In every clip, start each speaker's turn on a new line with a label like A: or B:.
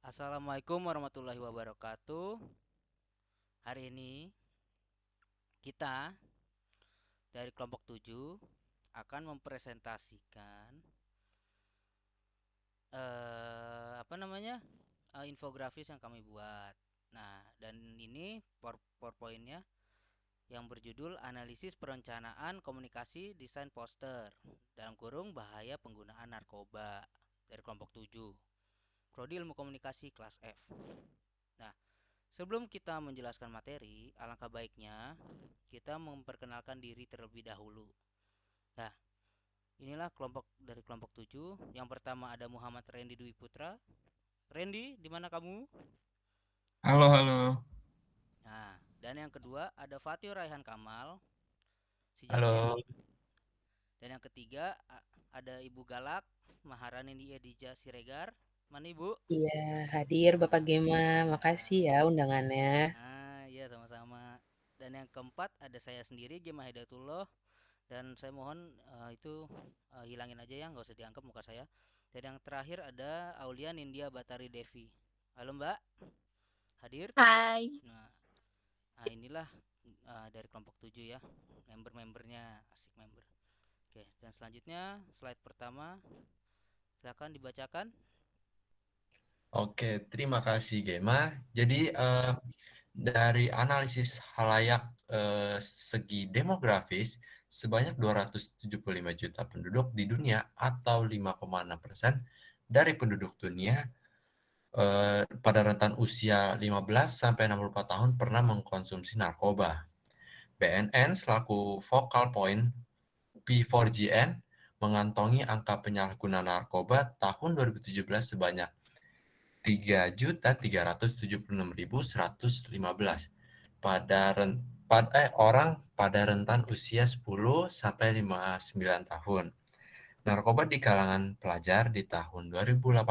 A: Assalamualaikum warahmatullahi wabarakatuh. Hari ini kita dari kelompok 7 akan mempresentasikan apa namanya? Infografis yang kami buat. Nah, dan ini PowerPoint-nya yang berjudul Analisis Perencanaan Komunikasi Desain Poster dalam kurung bahaya penggunaan narkoba dari kelompok 7. Prodi Ilmu Komunikasi kelas F. Nah, sebelum kita menjelaskan materi, alangkah baiknya kita memperkenalkan diri terlebih dahulu. Nah, inilah kelompok dari kelompok 7. Yang pertama ada Muhammad Randy Dwi Putra. Randy, di mana kamu?
B: Halo, halo.
A: Nah, dan yang kedua ada Fatih Raihan Kamal, si Jamet.
B: Halo.
A: Dan yang ketiga ada Ibu Galak Maharani Edija Siregar. Mana Ibu?
C: Iya, hadir Bapak Gema.
A: Ya.
C: Makasih ya undangannya.
A: Iya sama-sama. Dan yang keempat ada saya sendiri Gema Hidayatullah. Dan saya mohon itu hilangin aja ya, nggak usah dianggap muka saya. Dan yang terakhir ada Aulia Nindya Batari Devi. Halo Mbak, hadir?
D: Hai.
A: Nah, inilah dari kelompok 7 ya, member-membernya, asik member. Oke, dan selanjutnya slide pertama, silakan dibacakan.
B: Oke, terima kasih Gema. Jadi dari analisis halayak segi demografis, sebanyak 275 juta penduduk di dunia atau 5,6% dari penduduk dunia pada rentan usia 15 sampai 64 tahun pernah mengkonsumsi narkoba. BNN selaku focal point P4GN mengantongi angka penyalahgunaan narkoba tahun 2017 sebanyak 3.376.115 orang pada rentan usia 10 sampai 59 tahun. Narkoba di kalangan pelajar di tahun 2018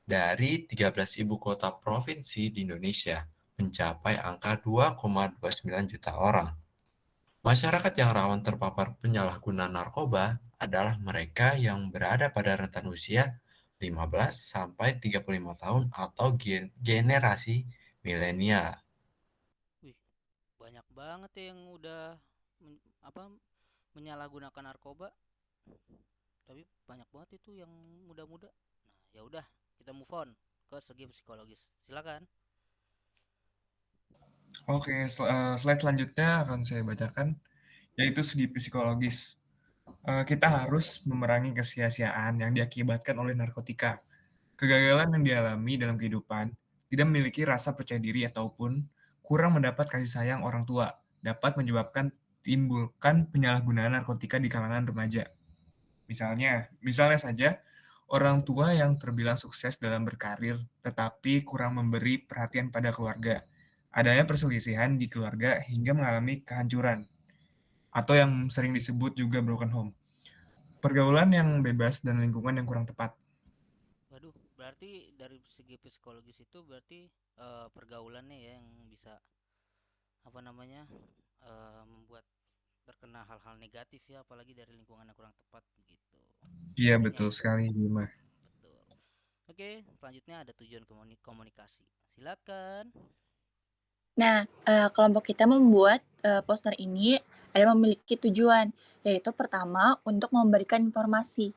B: dari 13 ibu kota provinsi di Indonesia mencapai angka 2,29 juta orang. Masyarakat yang rawan terpapar penyalahgunaan narkoba adalah mereka yang berada pada rentan usia 15 sampai 35 tahun atau generasi milenial.
A: Wih, banyak banget ya yang udah apa menyalahgunakan narkoba, tapi banyak banget itu yang muda-muda. Nah, ya udah, kita move on ke segi psikologis. Silakan.
D: Oke, slide selanjutnya akan saya bacakan, yaitu segi psikologis. Kita harus memerangi kesia-siaan yang diakibatkan oleh narkotika. Kegagalan yang dialami dalam kehidupan, tidak memiliki rasa percaya diri ataupun kurang mendapat kasih sayang orang tua, dapat menyebabkan timbulkan penyalahgunaan narkotika di kalangan remaja. Misalnya saja, orang tua yang terbilang sukses dalam berkarir, tetapi kurang memberi perhatian pada keluarga. Adanya perselisihan di keluarga hingga mengalami kehancuran, atau yang sering disebut juga broken home. Pergaulan yang bebas dan lingkungan yang kurang tepat.
A: Waduh, berarti dari segi psikologis itu berarti pergaulannya ya yang bisa apa namanya membuat terkena hal-hal negatif ya, apalagi dari lingkungan yang kurang tepat gitu.
D: Iya,
A: Intinya
D: betul
A: itu.
D: sekali, Bima.
A: Betul. Oke, selanjutnya ada tujuan komunikasi. Silakan.
E: Nah, kelompok kita membuat poster ini ada memiliki tujuan, yaitu pertama untuk memberikan informasi.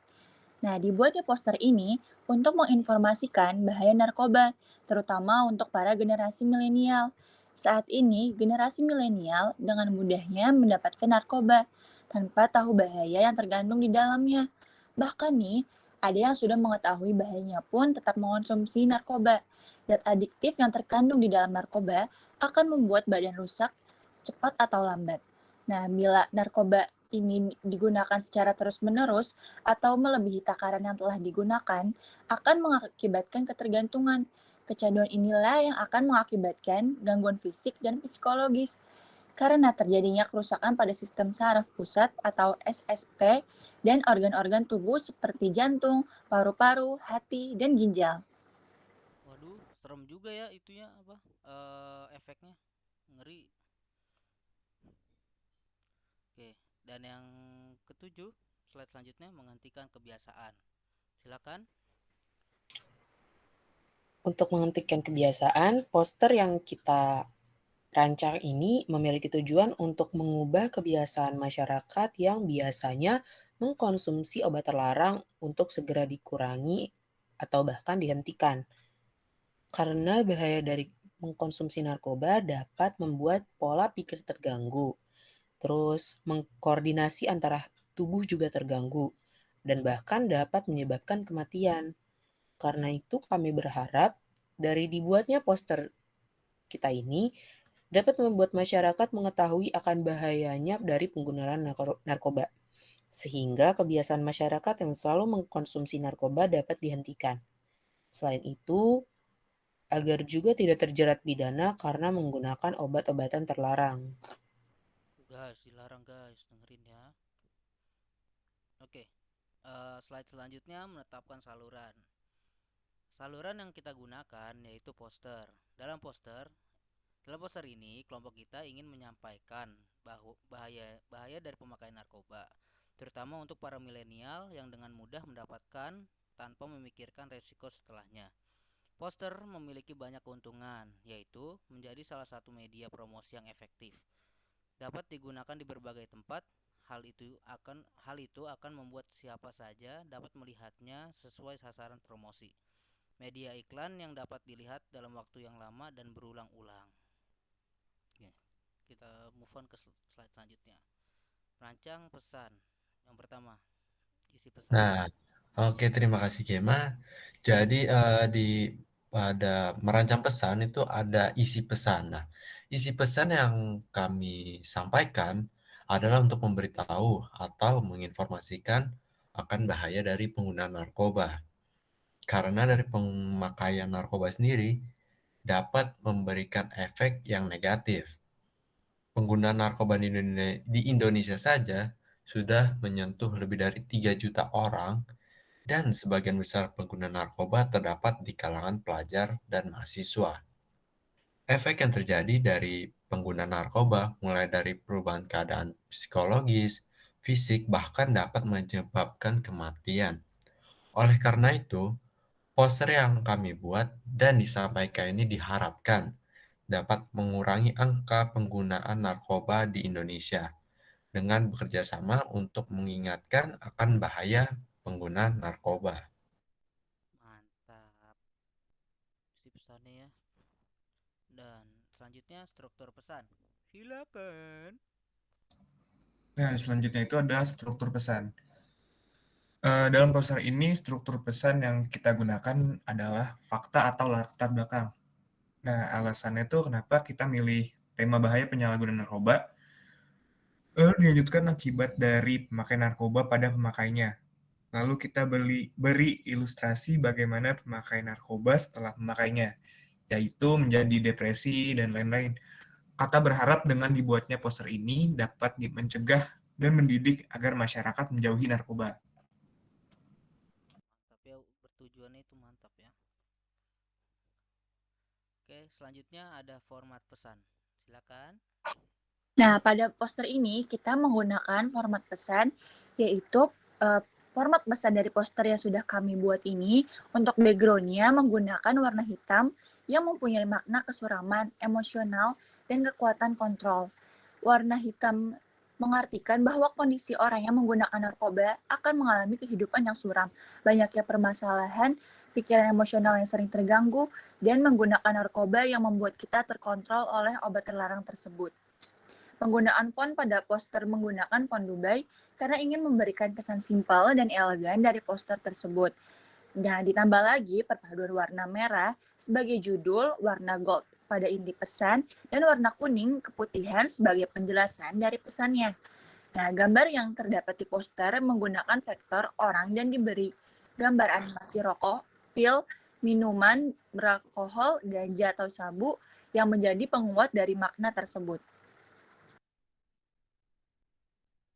E: Nah, dibuatnya poster ini untuk menginformasikan bahaya narkoba, terutama untuk para generasi milenial. Saat ini, generasi milenial dengan mudahnya mendapatkan narkoba tanpa tahu bahaya yang tergandung di dalamnya. Bahkan nih, ada yang sudah mengetahui bahayanya pun tetap mengonsumsi narkoba. Zat adiktif yang terkandung di dalam narkoba akan membuat badan rusak cepat atau lambat. Nah, bila narkoba ini digunakan secara terus-menerus atau melebihi takaran yang telah digunakan, akan mengakibatkan ketergantungan. Kecanduan inilah yang akan mengakibatkan gangguan fisik dan psikologis karena terjadinya kerusakan pada sistem saraf pusat atau SSP dan organ-organ tubuh seperti jantung, paru-paru, hati, dan ginjal.
A: Waduh, serem juga ya itunya apa? Efeknya ngeri. Oke, dan yang ketujuh, slide selanjutnya menghentikan kebiasaan. Silakan.
C: Untuk menghentikan kebiasaan, poster yang kita rancang ini memiliki tujuan untuk mengubah kebiasaan masyarakat yang biasanya mengkonsumsi obat terlarang untuk segera dikurangi atau bahkan dihentikan. Karena bahaya dari mengkonsumsi narkoba dapat membuat pola pikir terganggu, terus mengkoordinasi antara tubuh juga terganggu, dan bahkan dapat menyebabkan kematian. Karena itu kami berharap dari dibuatnya poster kita ini dapat membuat masyarakat mengetahui akan bahayanya dari penggunaan narkoba, sehingga kebiasaan masyarakat yang selalu mengkonsumsi narkoba dapat dihentikan. Selain itu, agar juga tidak terjerat pidana karena menggunakan obat-obatan terlarang.
A: Guys, dilarang guys, dengerin ya. Oke, slide selanjutnya menetapkan saluran. Saluran yang kita gunakan yaitu poster. Dalam poster ini kelompok kita ingin menyampaikan bahaya dari pemakaian narkoba, terutama untuk para milenial yang dengan mudah mendapatkan tanpa memikirkan resiko setelahnya. Poster memiliki banyak keuntungan, yaitu menjadi salah satu media promosi yang efektif. Dapat digunakan di berbagai tempat. Hal itu akan membuat siapa saja dapat melihatnya sesuai sasaran promosi. Media iklan yang dapat dilihat dalam waktu yang lama dan berulang-ulang. Oke, kita move on ke slide selanjutnya. Rancang pesan. Yang pertama, isi pesan.
B: Nah, oke, terima kasih Gema. Jadi pada merancang pesan itu ada isi pesan. Nah, isi pesan yang kami sampaikan adalah untuk memberitahu atau menginformasikan akan bahaya dari penggunaan narkoba. Karena dari pemakaian narkoba sendiri dapat memberikan efek yang negatif. Penggunaan narkoba di Indonesia saja sudah menyentuh lebih dari 3 juta orang dan sebagian besar pengguna narkoba terdapat di kalangan pelajar dan mahasiswa. Efek yang terjadi dari pengguna narkoba mulai dari perubahan keadaan psikologis, fisik, bahkan dapat menyebabkan kematian. Oleh karena itu, poster yang kami buat dan disampaikan ini diharapkan dapat mengurangi angka penggunaan narkoba di Indonesia dengan bekerja sama untuk mengingatkan akan bahaya penggunaan narkoba.
A: Mantap. Isi pesannya ya. Dan selanjutnya struktur pesan. Silakan.
D: Nah, selanjutnya itu ada struktur pesan. Dalam poster ini, struktur pesan yang kita gunakan adalah fakta atau latar belakang. Nah, alasannya itu kenapa kita milih tema bahaya penyalahgunaan narkoba, lalu dilanjutkan akibat dari pemakai narkoba pada pemakainya. Lalu kita beri ilustrasi bagaimana pemakai narkoba setelah memakainya, yaitu menjadi depresi dan lain-lain. Kata berharap dengan dibuatnya poster ini dapat mencegah dan mendidik agar masyarakat menjauhi narkoba.
A: Mantap ya, bertujuannya itu mantap ya. Oke, selanjutnya ada format pesan. Silakan.
E: Nah, pada poster ini kita menggunakan format pesan, yaitu format pesan dari poster yang sudah kami buat ini untuk background-nya menggunakan warna hitam yang mempunyai makna kesuraman, emosional, dan kekuatan kontrol. Warna hitam mengartikan bahwa kondisi orang yang menggunakan narkoba akan mengalami kehidupan yang suram, banyaknya permasalahan, pikiran emosional yang sering terganggu, dan menggunakan narkoba yang membuat kita terkontrol oleh obat terlarang tersebut. Penggunaan font pada poster menggunakan font Dubai karena ingin memberikan kesan simpel dan elegan dari poster tersebut. Nah, ditambah lagi perpaduan warna merah sebagai judul, warna gold pada inti pesan, dan warna kuning keputihan sebagai penjelasan dari pesannya. Nah, gambar yang terdapat di poster menggunakan vektor orang dan diberi gambar animasi rokok, pil, minuman beralkohol, ganja atau sabu yang menjadi penguat dari makna tersebut.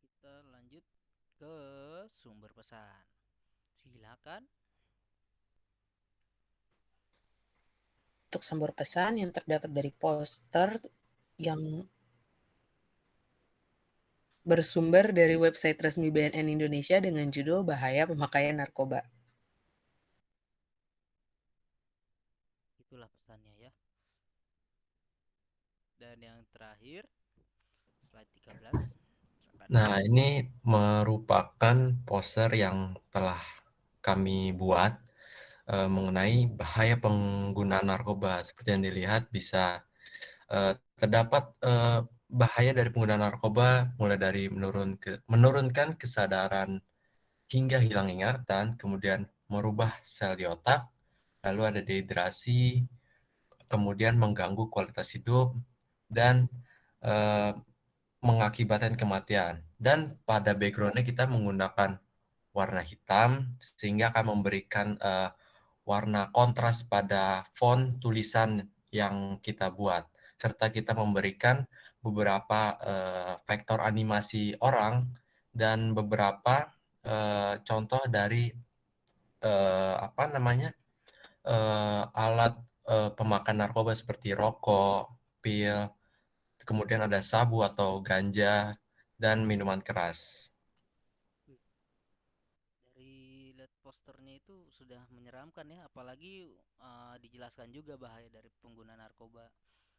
A: Kita lanjut ke sumber pesan. Silakan.
C: Untuk sumber pesan yang terdapat dari poster yang bersumber dari website resmi BNN Indonesia dengan judul Bahaya Pemakaian Narkoba.
A: Dan yang terakhir, slide 13. Silakan.
B: Nah, ini merupakan poster yang telah kami buat mengenai bahaya penggunaan narkoba. Seperti yang dilihat bisa terdapat bahaya dari penggunaan narkoba mulai dari menurunkan kesadaran hingga hilang ingatan, kemudian merubah sel di otak, lalu ada dehidrasi, kemudian mengganggu kualitas hidup, dan mengakibatkan kematian. Dan pada background-nya kita menggunakan warna hitam, sehingga akan memberikan warna kontras pada font tulisan yang kita buat. Serta kita memberikan beberapa vektor animasi orang dan beberapa contoh dari alat pemakan narkoba seperti rokok, pil, kemudian ada sabu atau ganja, dan minuman keras.
A: Dari lihat posternya itu sudah menyeramkan ya, apalagi dijelaskan juga bahaya dari pengguna narkoba.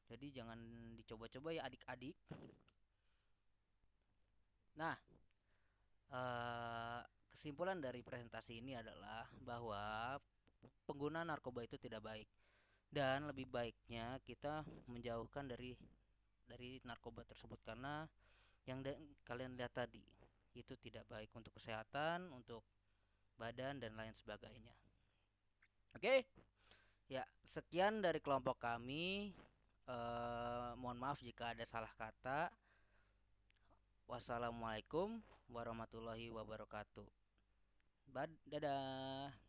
A: Jadi jangan dicoba-coba ya adik-adik. Nah, kesimpulan dari presentasi ini adalah bahwa pengguna narkoba itu tidak baik, dan lebih baiknya kita menjauhkan dari narkoba tersebut, karena yang kalian lihat tadi itu tidak baik untuk kesehatan, untuk badan dan lain sebagainya. Oke, ya sekian dari kelompok kami. Mohon maaf jika ada salah kata. Wassalamualaikum warahmatullahi wabarakatuh. Dadah.